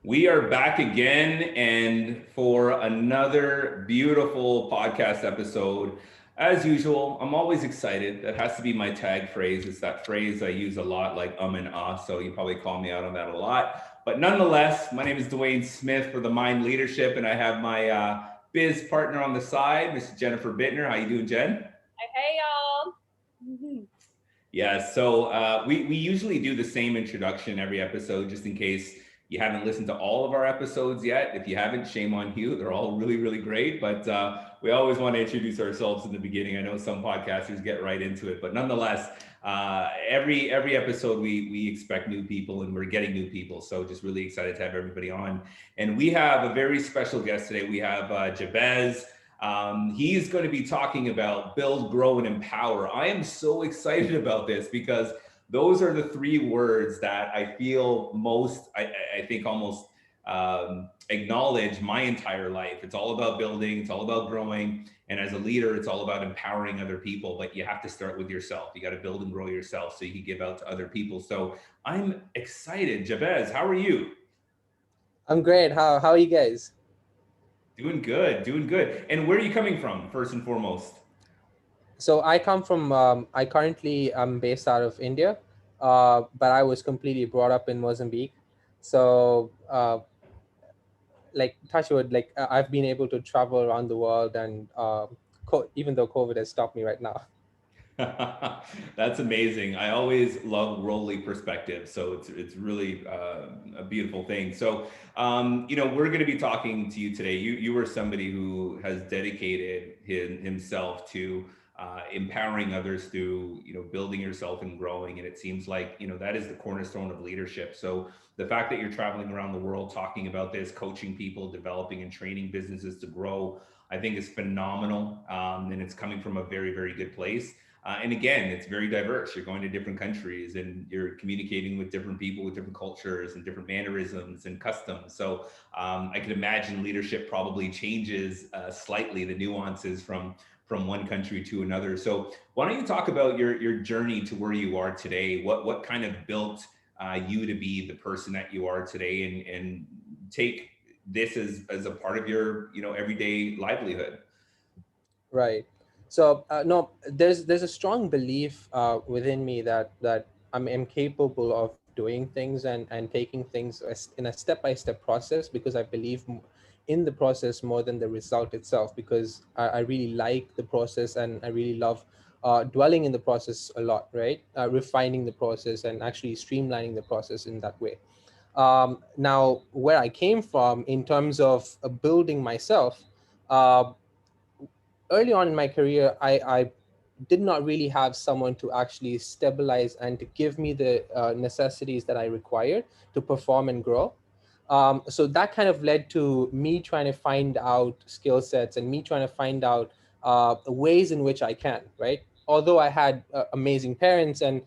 We are back again and for another beautiful podcast episode. As usual, I'm always excited. That has to be my tag phrase. It's that phrase I use a lot, like and so you probably call me out on that a lot. But nonetheless, my name is Dwayne Smith for the Mind Leadership, and I have my biz partner on the side, Mrs. Jennifer Bittner. How you doing, Jen? Hey, y'all. Yeah, so we usually do the same introduction every episode just in case you haven't listened to all of our episodes yet. If you haven't, shame on you. They're all really, really great, but we always want to introduce ourselves in the beginning. I know some podcasters get right into it, but nonetheless, every episode we expect new people and we're getting new people. So just really excited to have everybody on. And we have a very special guest today. We have Jabez. He's going to be talking about build, grow, and empower. I am so excited about this because those are the three words that I feel most, I think almost acknowledge my entire life. It's all about building, it's all about growing. And as a leader, it's all about empowering other people, but you have to start with yourself. You got to build and grow yourself so you can give out to other people. So I'm excited. Jabez, how are you? I'm great. How are you guys? Doing good, doing good. And where are you coming from, first and foremost? So I come from, I currently am based out of India, but I was completely brought up in Mozambique. So, like touchwood, like I've been able to travel around the world, and even though COVID has stopped me right now. That's amazing. I always love worldly perspective, so it's really a beautiful thing. So, we're going to be talking to you today. You are somebody who has dedicated himself to empowering others through building yourself and growing. And it seems like that is the cornerstone of leadership. So the fact that you're traveling around the world talking about this, coaching people, developing and training businesses to grow, I think is phenomenal, and it's coming from a very, very good place. And again, it's very diverse. You're going to different countries and you're communicating with different people with different cultures and different mannerisms and customs. So I can imagine leadership probably changes slightly, the nuances from one country to another. So why don't you talk about your journey to where you are today? What kind of built you to be the person that you are today, and take this as a part of your everyday livelihood? Right. So no, there's a strong belief within me that I'm capable of doing things and taking things in a step-by-step process, because I believe in the process more than the result itself, because I really like the process and I really love dwelling in the process a lot, right? Refining the process and actually streamlining the process in that way. Now, where I came from in terms of building myself, uh, early on in my career, I did not really have someone to actually stabilize and to give me the necessities that I required to perform and grow. So that kind of led to me trying to find out skill sets and me trying to find out ways in which I can, right? Although I had amazing parents and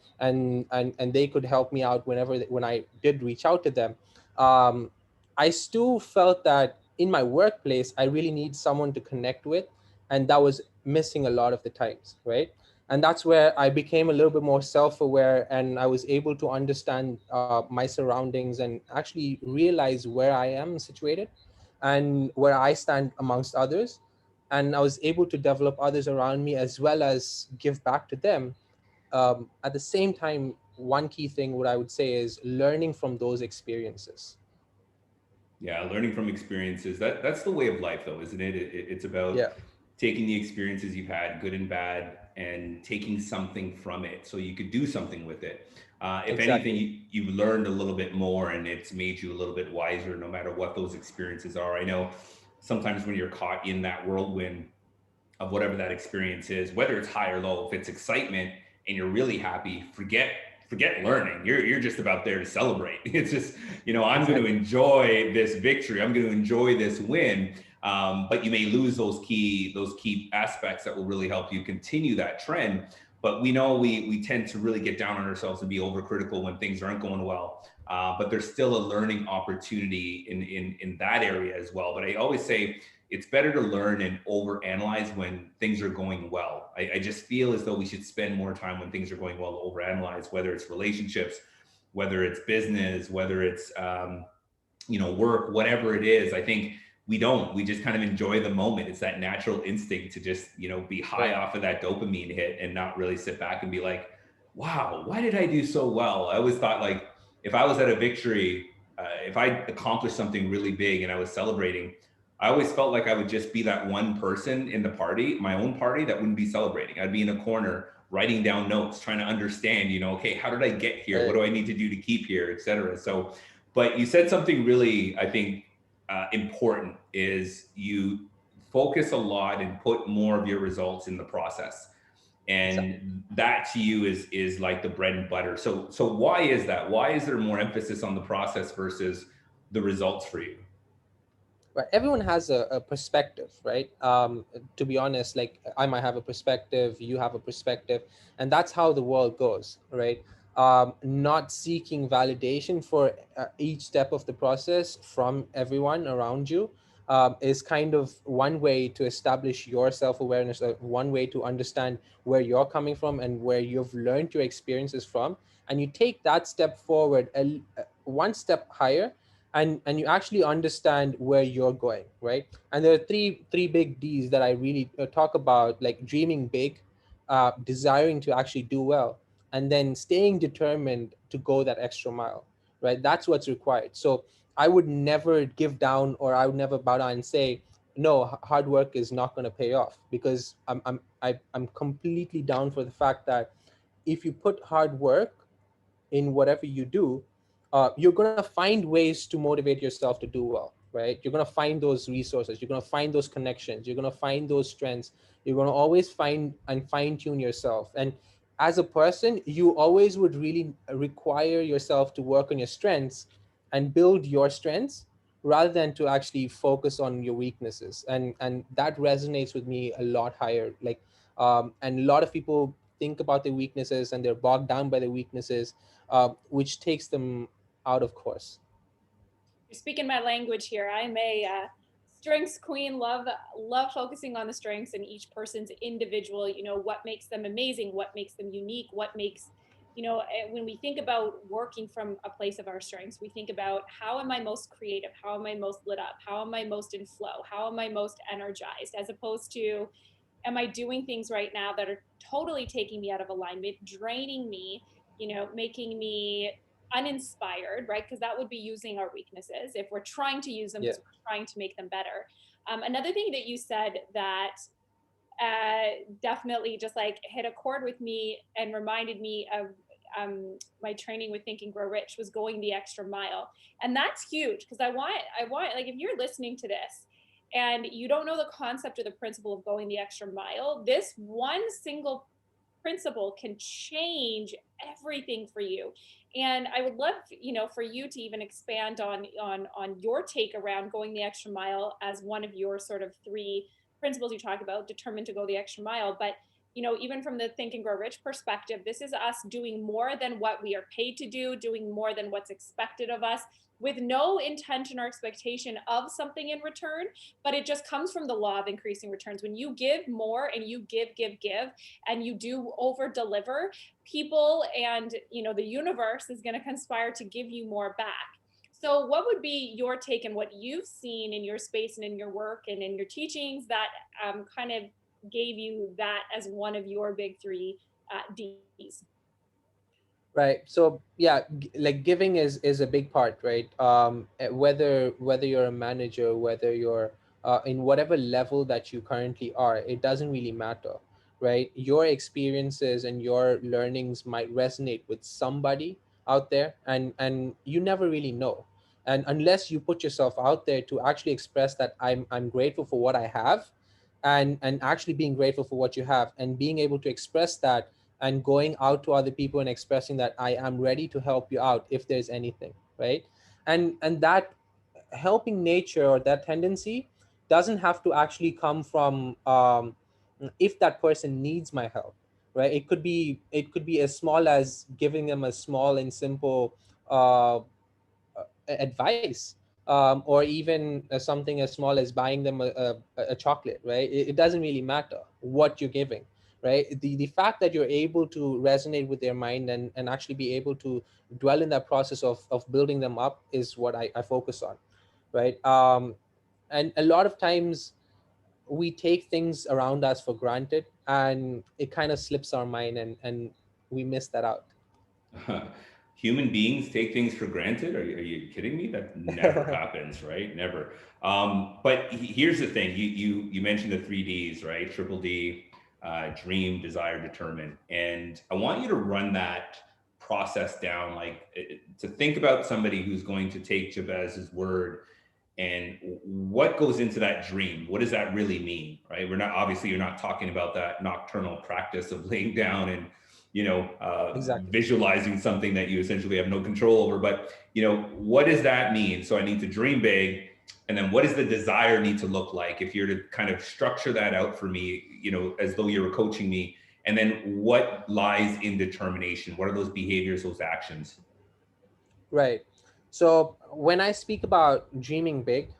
they could help me out when I did reach out to them, um, I still felt that in my workplace I really need someone to connect with, and that was missing a lot of the times, right? And that's where I became a little bit more self-aware, and I was able to understand my surroundings and actually realize where I am situated and where I stand amongst others. And I was able to develop others around me as well as give back to them. At the same time, one key thing what I would say is learning from those experiences. Yeah, learning from experiences. That's the way of life, though, isn't it? It's about Yeah, taking the experiences you've had, good and bad, and taking something from it so you could do something with it. If anything, exactly. you've learned a little bit more, and it's made you a little bit wiser, no matter what those experiences are. I know sometimes when you're caught in that whirlwind of whatever that experience is, whether it's high or low, if it's excitement and you're really happy, forget learning. You're just about there to celebrate. It's just, I'm going to Exactly. enjoy this victory. I'm going to enjoy this win. But you may lose those key aspects that will really help you continue that trend. But we know we tend to really get down on ourselves and be overcritical when things aren't going well. But there's still a learning opportunity in that area as well. But I always say it's better to learn and overanalyze when things are going well. I just feel as though we should spend more time when things are going well to overanalyze, whether it's relationships, whether it's business, whether it's work, whatever it is. I think we just kind of enjoy the moment. It's that natural instinct to just, be high Right. off of that dopamine hit and not really sit back and be like, wow, why did I do so well? I always thought, like, if I was at a victory, if I accomplished something really big and I was celebrating, I always felt like I would just be that one person in the party, my own party, that wouldn't be celebrating. I'd be in a corner writing down notes, trying to understand, okay, how did I get here? What Right. do I need to do to keep here, et cetera. So, but you said something really, I think, important is you focus a lot and put more of your results in the process, Exactly. and that to you is like the bread and butter. So why is that? Why is there more emphasis on the process versus the results for you? Right, everyone has a perspective, right? To be honest, like, I might have a perspective, you have a perspective, and that's how the world goes, right? Not seeking validation for each step of the process from everyone around you is kind of one way to establish your self-awareness, one way to understand where you're coming from and where you've learned your experiences from, and you take that step forward one step higher, and you actually understand where you're going, right? And there are three big D's that I really talk about, like dreaming big, desiring to actually do well, and then staying determined to go that extra mile, right? That's what's required. So I would never give down, or I would never bow down and say no, hard work is not going to pay off, because I'm completely down for the fact that if you put hard work in whatever you do, you're going to find ways to motivate yourself to do well, right? You're going to find those resources, you're going to find those connections, you're going to find those strengths. You're going to always find and fine tune yourself. And as a person, you always would really require yourself to work on your strengths and build your strengths, rather than to actually focus on your weaknesses. And that resonates with me a lot higher. Like, and a lot of people think about their weaknesses and they're bogged down by their weaknesses, which takes them out of course. You're speaking my language here. I'm a strengths queen. Love focusing on the strengths and each person's individual. What makes them amazing, what makes them unique, what makes when we think about working from a place of our strengths, we think about how am I most creative, how am I most lit up, how am I most in flow, how am I most energized, as opposed to am I doing things right now that are totally taking me out of alignment, draining me, making me uninspired, right? Because that would be using our weaknesses if we're trying to use them Yeah. because we're trying to make them better. Another thing that you said that definitely just like hit a chord with me and reminded me of my training with Think and Grow Rich was going the extra mile, and that's huge because I want like if you're listening to this and you don't know the concept or the principle of going the extra mile, this one single principle can change everything for you. And I would love, for you to even expand on your take around going the extra mile as one of your sort of three principles you talk about, determined to go the extra mile. But even from the Think and Grow Rich perspective, this is us doing more than what we are paid to do, doing more than what's expected of us, with no intention or expectation of something in return. But it just comes from the law of increasing returns. When you give more and you give, and you do over deliver, people and the universe is going to conspire to give you more back. So what would be your take on what you've seen in your space and in your work and in your teachings that kind of gave you that as one of your big three D's? Right. So yeah, like giving is a big part, right? Whether you're a manager, whether you're in whatever level that you currently are, it doesn't really matter, right? Your experiences and your learnings might resonate with somebody out there, and you never really know. And unless you put yourself out there to actually express that I'm grateful for what I have, and actually being grateful for what you have, and being able to express that, and going out to other people and expressing that I am ready to help you out if there's anything, right? And that helping nature, or that tendency, doesn't have to actually come from if that person needs my help, right? It could be as small as giving them a small and simple advice, or even something as small as buying them a chocolate, right? It doesn't really matter what you're giving, right? The fact that you're able to resonate with their mind and actually be able to dwell in that process of building them up is what I focus on, right? And a lot of times we take things around us for granted, and it kind of slips our mind, and we miss that out. Human beings take things for granted. Are you kidding me? That never happens, right? Never. But here's the thing: you mentioned the three Ds, right? Triple D, dream, desire, determine, and I want you to run that process down, like to think about somebody who's going to take Jabez's word and what goes into that dream. What does that really mean, right? We're not, obviously you're not talking about that nocturnal practice of laying down and Exactly. visualizing something that you essentially have no control over, but what does that mean? So I need to dream big, and then what does the desire need to look like? If you're to kind of structure that out for me, as though you were coaching me, and then what lies in determination? What are those behaviors, those actions? Right. So when I speak about dreaming big,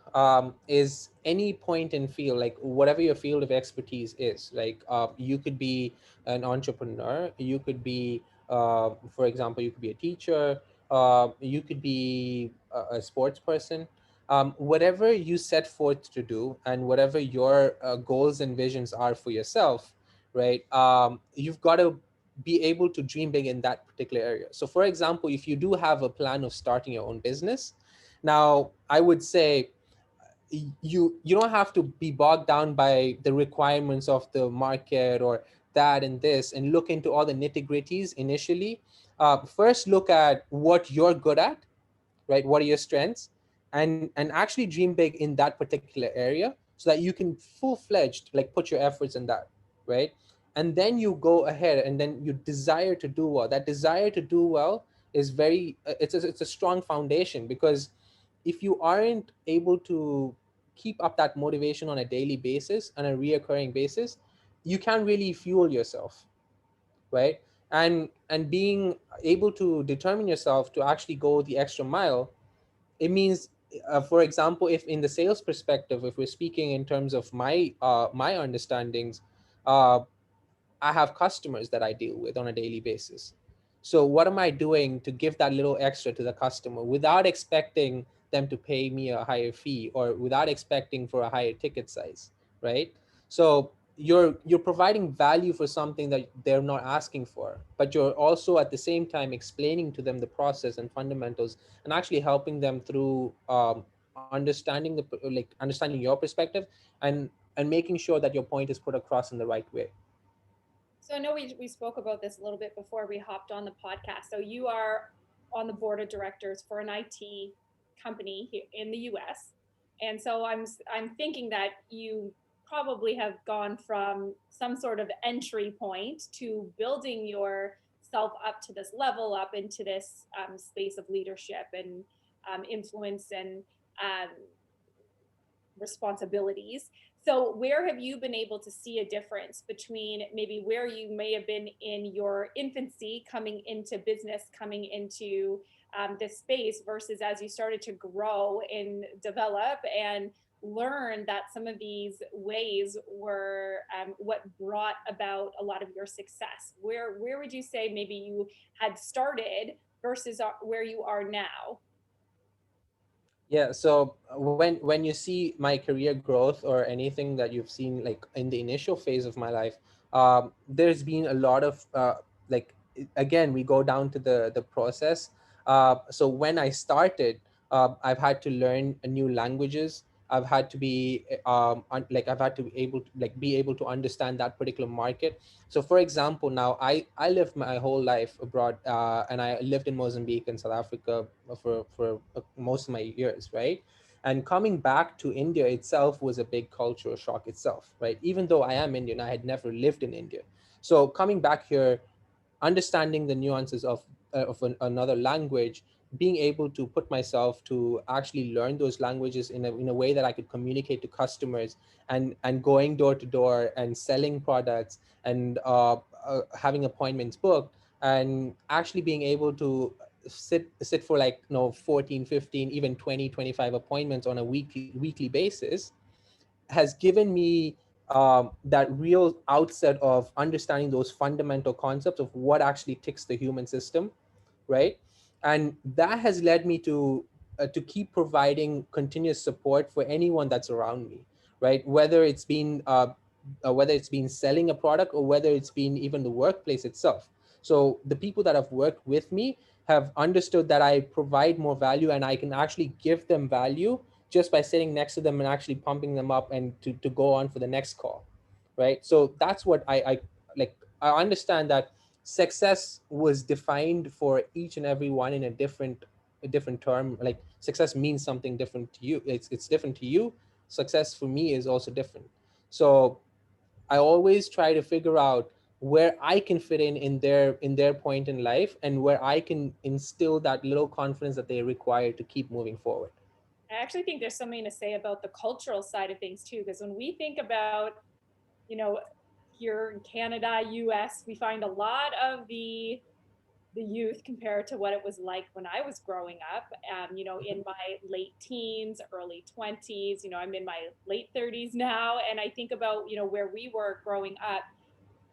is any point in field, like whatever your field of expertise is, like you could be an entrepreneur, you could be, for example, you could be a teacher, you could be a sports person. Whatever you set forth to do, and whatever your goals and visions are for yourself, right? You've got to be able to dream big in that particular area. So for example, if you do have a plan of starting your own business, now I would say you don't have to be bogged down by the requirements of the market or that and this, and look into all the nitty gritties initially. First look at what you're good at, right? What are your strengths? And actually dream big in that particular area, so that you can full-fledged like put your efforts in that, right? And then you go ahead, and then you desire to do well. That desire to do well is very it's a strong foundation, because if you aren't able to keep up that motivation on a daily basis, on a reoccurring basis, you can't really fuel yourself, right? And being able to determine yourself to actually go the extra mile, it means, for example, if in the sales perspective, if we're speaking in terms of my understandings, uh, I have customers that I deal with on a daily basis. So what am I doing to give that little extra to the customer without expecting them to pay me a higher fee, or without expecting for a higher ticket size, right? So you're providing value for something that they're not asking for, but you're also at the same time explaining to them the process and fundamentals, and actually helping them through understanding your perspective, and making sure that your point is put across in the right way. So I know we spoke about this a little bit before we hopped on the podcast. So you are on the board of directors for an IT company here in the US. And so I'm thinking that you probably have gone from some sort of entry point to building yourself up to this level, up into this space of leadership and influence and um, responsibilities. So, where have you been able to see a difference between maybe where you may have been in your infancy, coming into business, coming into this space, versus as you started to grow and develop and learn that some of these ways were what brought about a lot of your success? Where would you say maybe you had started versus where you are now? Yeah, so when you see my career growth or anything that you've seen like in the initial phase of my life, there's been a lot of like again we go down to the process. So when I started, I've had to learn new languages. I've had to be like I've had to be able to understand that particular market. So for example, now I lived my whole life abroad, and I lived in Mozambique and South Africa for most of my years, right? And coming back to India itself was a big cultural shock itself, right? Even though I am Indian, I had never lived in India. So coming back here, understanding the nuances another language, being able to put myself to actually learn those languages in a way that I could communicate to customers, and going door to door and selling products, and having appointments booked, and actually being able to sit for like 14, 15, even 20, 25 appointments on a weekly basis, has given me that real outset of understanding those fundamental concepts of what actually ticks the human system, right? And that has led me to keep providing continuous support for anyone that's around me, right? Whether it's been selling a product, or whether it's been even the workplace itself. So the people that have worked with me have understood that I provide more value, and I can actually give them value just by sitting next to them and actually pumping them up and to go on for the next call, right? So that's what I like. I understand that success was defined for each and every one in a different term. Like, success means something different to you. It's different to you. Success for me is also different. So I always try to figure out where I can fit in their point in life, and where I can instill that little confidence that they require to keep moving forward. I actually think there's something to say about the cultural side of things too, because when we think about, you know, here in Canada, US, we find a lot of the youth compared to what it was like when I was growing up. In my late teens, early 20s. I'm in my late 30s now, and I think about where we were growing up.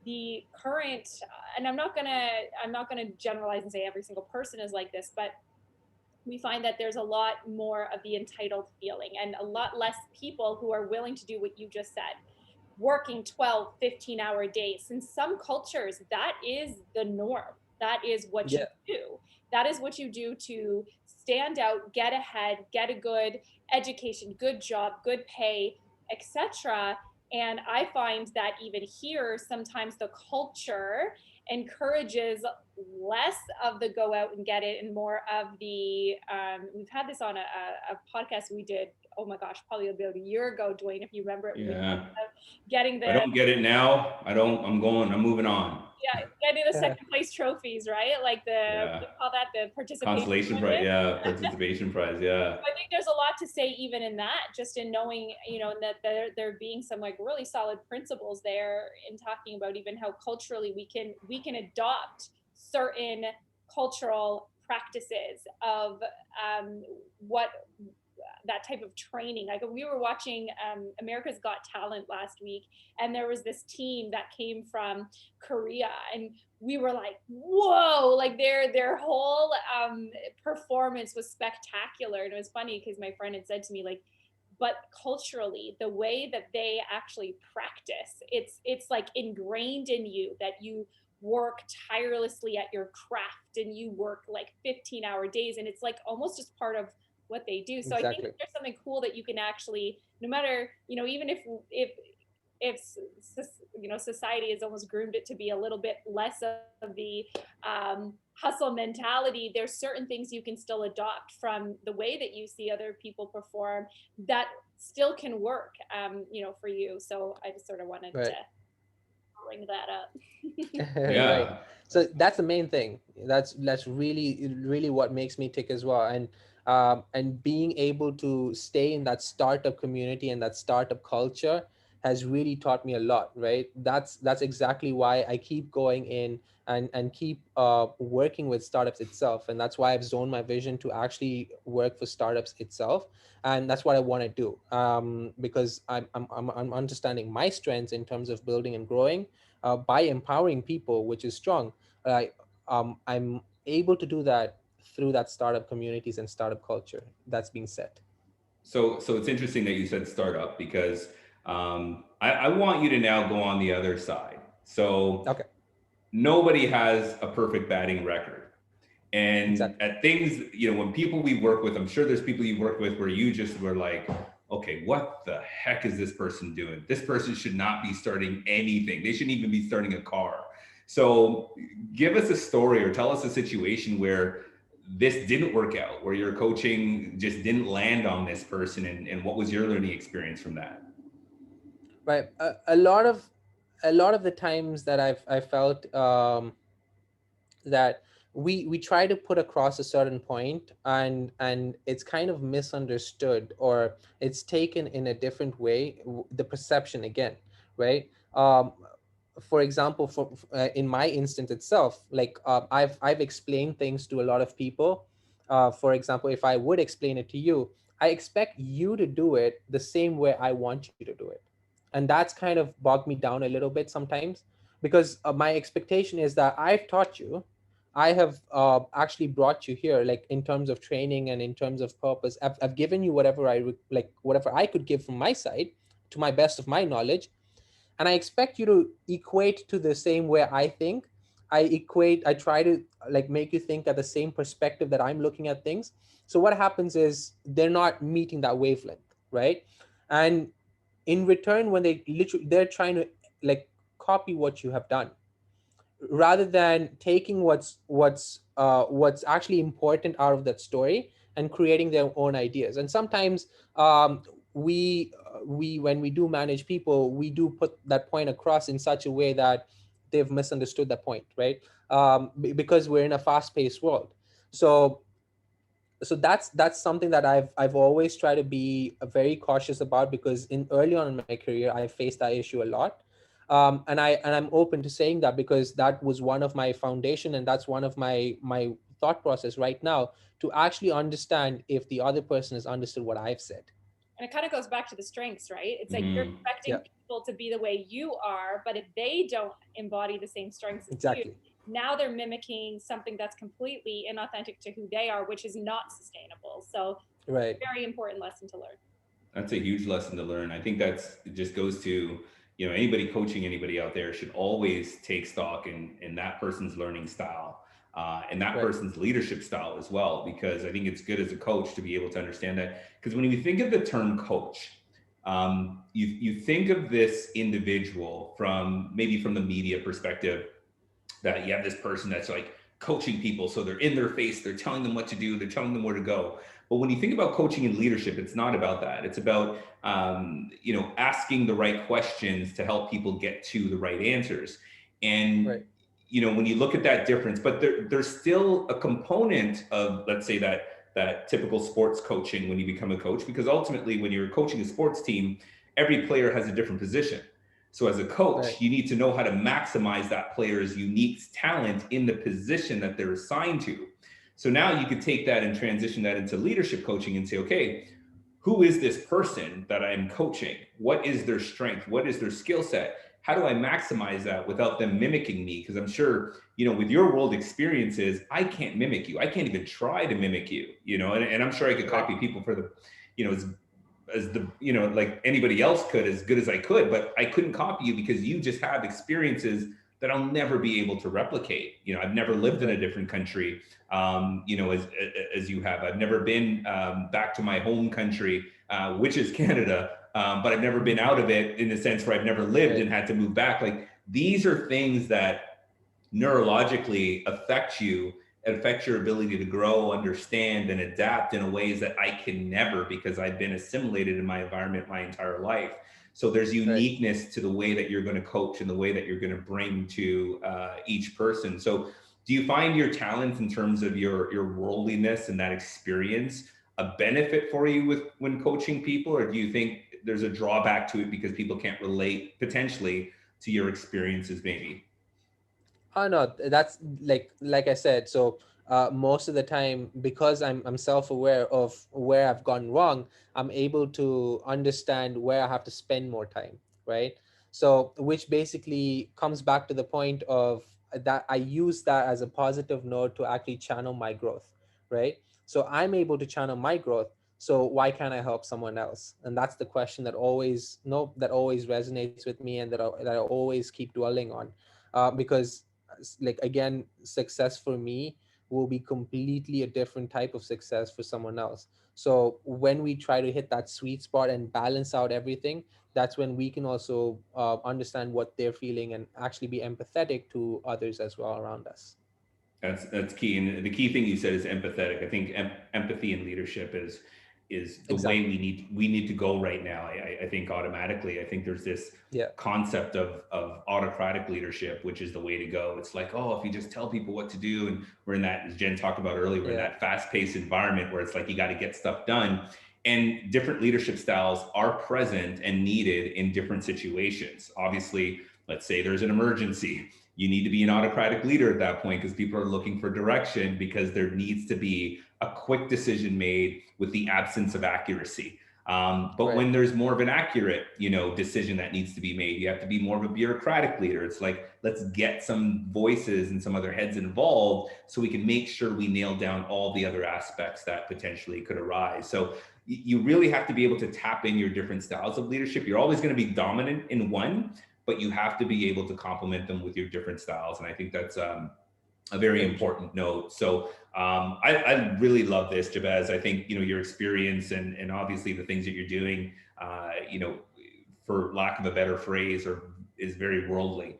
The current, and I'm not gonna generalize and say every single person is like this, but we find that there's a lot more of the entitled feeling and a lot less people who are willing to do what you just said, working 12, 15-hour days. In some cultures, that is the norm. That is what you Yeah, do. That is what you do to stand out, get ahead, get a good education, good job, good pay, etc. And I find that even here, sometimes the culture encourages less of the go out and get it and more of the we've had this on a podcast we did, oh my gosh, probably about a year ago, Dwayne, if you remember it, when we talked Yeah. about getting If I the don't get it now, I don't. I'm moving on. yeah, getting the second place trophies, right? Like what do Yeah. you call that, the participation Consolation prize. ribbon. Yeah. Participation prize. Yeah. I think there's a lot to say even in that, just in knowing, that there being some like really solid principles there in talking about even how culturally we can adopt certain cultural practices of what that type of training. Like we were watching America's Got Talent last week, and there was this team that came from Korea, and we were like, whoa, like their whole performance was spectacular. And it was funny because my friend had said to me, like, but culturally, the way that they actually practice, it's like ingrained in you that you work tirelessly at your craft and you work like 15-hour days, and it's like almost just part of what they do. So I think exactly. there's something cool that you can actually, no matter, even if society has almost groomed it to be a little bit less of the hustle mentality, there's certain things you can still adopt from the way that you see other people perform that still can work, for you. So I just sort of wanted to Right. bring that up. Right. Yeah. So that's the main thing. That's really what makes me tick as well. And being able to stay in that startup community and that startup culture has really taught me a lot, right? That's exactly why I keep going in and keep working with startups itself. And that's why I've zoned my vision to actually work for startups itself. And that's what I want to do, because I'm understanding my strengths in terms of building and growing, by empowering people, which is strong. I'm able to do that through that startup communities and startup culture that's being set. So it's interesting that you said startup because I want you to now go on the other side. So Okay, nobody has a perfect batting record. And exactly. at things, when people we work with, I'm sure there's people you work with where you just were like, okay, what the heck is this person doing? This person should not be starting anything. They shouldn't even be starting a car. So give us a story or tell us a situation where this didn't work out, where your coaching just didn't land on this person, and what was your learning experience from that? Right. A lot of the times that I felt that we try to put across a certain point, and it's kind of misunderstood, or it's taken in a different way, the perception again, right? For example, in my instance itself, like, I've explained things to a lot of people. For example, if I would explain it to you, I expect you to do it the same way I want you to do it. And And that's kind of bogged me down a little bit sometimes, because my expectation is that I've taught you, I have actually brought you here, like in terms of training and in terms of purpose. I've given you whatever whatever I could give from my side to my best of my knowledge, and I expect you to equate to the same way I think. I try to like make you think at the same perspective that I'm looking at things. So what happens is they're not meeting that wavelength, right? And in return, when they're trying to like copy what you have done, rather than taking what's actually important out of that story and creating their own ideas. And sometimes we when we do manage people, we do put that point across in such a way that they've misunderstood that point, right? Because we're in a fast-paced world. So that's something that I've always tried to be very cautious about, because in early on in my career I faced that issue a lot. I'm open to saying that, because that was one of my foundation, and that's one of my thought process right now, to actually understand if the other person has understood what I've said. And it kind of goes back to the strengths, right? It's like you're Mhm. expecting Yeah, people to be the way you are, but if they don't embody the same strengths as you, exactly. now they're mimicking something that's completely inauthentic to who they are, which is not sustainable. So, Right. very important lesson to learn. That's a huge lesson to learn. I think it just goes to, anybody coaching anybody out there should always take stock in that person's learning style, and that Right. person's leadership style as well, because I think it's good as a coach to be able to understand that. Because when you think of the term coach, you think of this individual from maybe from the media perspective, that you have this person that's like coaching people. So they're in their face, they're telling them what to do, they're telling them where to go. But when you think about coaching and leadership, it's not about that. It's about, asking the right questions to help people get to the right answers. And, Right. when you look at that difference, but there's still a component of, let's say, that typical sports coaching when you become a coach, because ultimately when you're coaching a sports team, every player has a different position. So as a Right. coach, you need to know how to maximize that player's unique talent in the position that they're assigned to. So now you could take that and transition that into leadership coaching and say, okay, who is this person that I'm coaching? What is their strength? What is their skill set? How do I maximize that without them mimicking me? Because I'm sure, with your world experiences, I can't mimic you. I can't even try to mimic you, and I'm sure I could Right. copy people for the, as the, like anybody else could, as good as I could, but I couldn't copy you because you just have experiences that I'll never be able to replicate. I've never lived in a Right. different country, as you have. I've never been back to my home country, which is Canada, but I've never been out of it in the sense where I've never lived Right. and had to move back. Like, these are things that neurologically affect your ability to grow, understand, and adapt in ways that I can never, because I've been assimilated in my environment my entire life. So there's Right. uniqueness to the way that you're going to coach and the way that you're going to bring to each person. So do you find your talents in terms of your worldliness and that experience a benefit for you when coaching people, or do you think there's a drawback to it because people can't relate potentially to your experiences maybe? Oh no, that's like I said. So most of the time, because I'm self-aware of where I've gone wrong, I'm able to understand where I have to spend more time, right? So which basically comes back to the point of that I use that as a positive note to actually channel my growth, right? So I'm able to channel my growth. So why can't I help someone else? And that's the question that always no that always resonates with me, and that I always keep dwelling on, because like again, success for me will be completely a different type of success for someone else. So when we try to hit that sweet spot and balance out everything, that's when we can also understand what they're feeling and actually be empathetic to others as well around us. That's key, and the key thing you said is empathetic. I think empathy and leadership is the way Exactly. we need to go right now. I think automatically. I think there's this Yeah. concept of autocratic leadership, which is the way to go. It's like, oh, if you just tell people what to do, and we're in that, as Jen talked about earlier, we're in Yeah. that fast-paced environment where it's like you got to get stuff done. And different leadership styles are present and needed in different situations. Obviously, let's say there's an emergency, you need to be an autocratic leader at that point because people are looking for direction, because there needs to be a quick decision made with the absence of accuracy. But when there's more of an accurate, decision that needs to be made, you have to be more of a bureaucratic leader. It's like, let's get some voices and some other heads involved so we can make sure we nail down all the other aspects that potentially could arise. So you really have to be able to tap in your different styles of leadership. You're always going to be dominant in one, but you have to be able to complement them with your different styles. And I think that's a very important note. So I really love this, Jabez. I think, your experience and obviously the things that you're doing, for lack of a better phrase, is very worldly.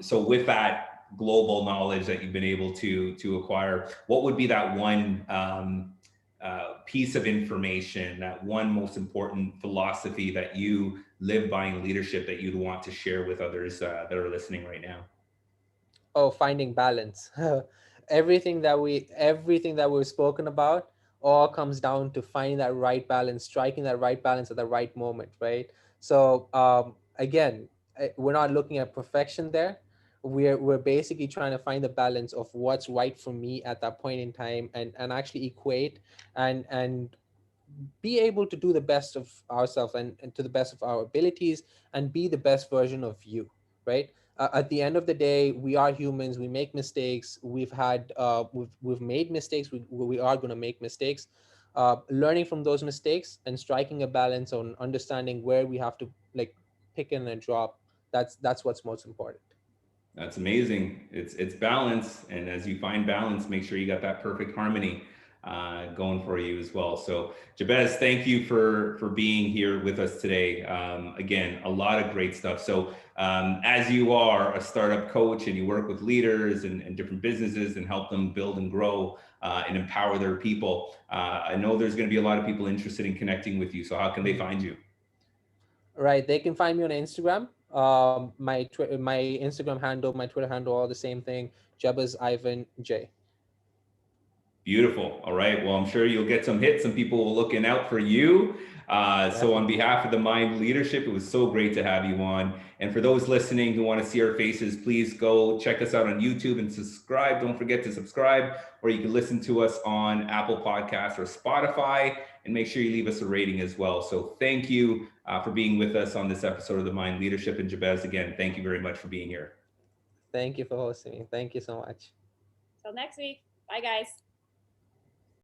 So with that global knowledge that you've been able to acquire, what would be that one piece of information, that one most important philosophy that you live by in leadership that you'd want to share with others that are listening right now? Oh, finding balance. Everything that we've spoken about all comes down to finding that right balance, striking that right balance at the right moment, right? So again, we're not looking at perfection there. We're basically trying to find the balance of what's right for me at that point in time, and actually equate and be able to do the best of ourselves, and to the best of our abilities, and be the best version of you, right? At the end of the day, we are humans. We make mistakes. We've made mistakes. We are going to make mistakes. Learning from those mistakes and striking a balance on understanding where we have to, like, pick in and drop. That's what's most important. That's amazing. It's balance, and as you find balance, make sure you got that perfect harmony going for you as well. So, Jabez, thank you for being here with us today. Again, a lot of great stuff. So, as you are a startup coach and you work with leaders and different businesses and help them build and grow and empower their people, I know there's going to be a lot of people interested in connecting with you. So, how can they find you? Right. They can find me on Instagram. My Instagram handle, my Twitter handle, all the same thing. Jabez Ivan J. Beautiful. All right. Well, I'm sure you'll get some hits. Some people will looking out for you. So on behalf of the Mind Leadership, it was so great to have you on. And for those listening who want to see our faces, please go check us out on YouTube and subscribe. Don't forget to subscribe, or you can listen to us on Apple Podcasts or Spotify, and make sure you leave us a rating as well. So thank you for being with us on this episode of the Mind Leadership. And Jabez, again, thank you very much for being here. Thank you for hosting me. Thank you so much. Till next week. Bye, guys.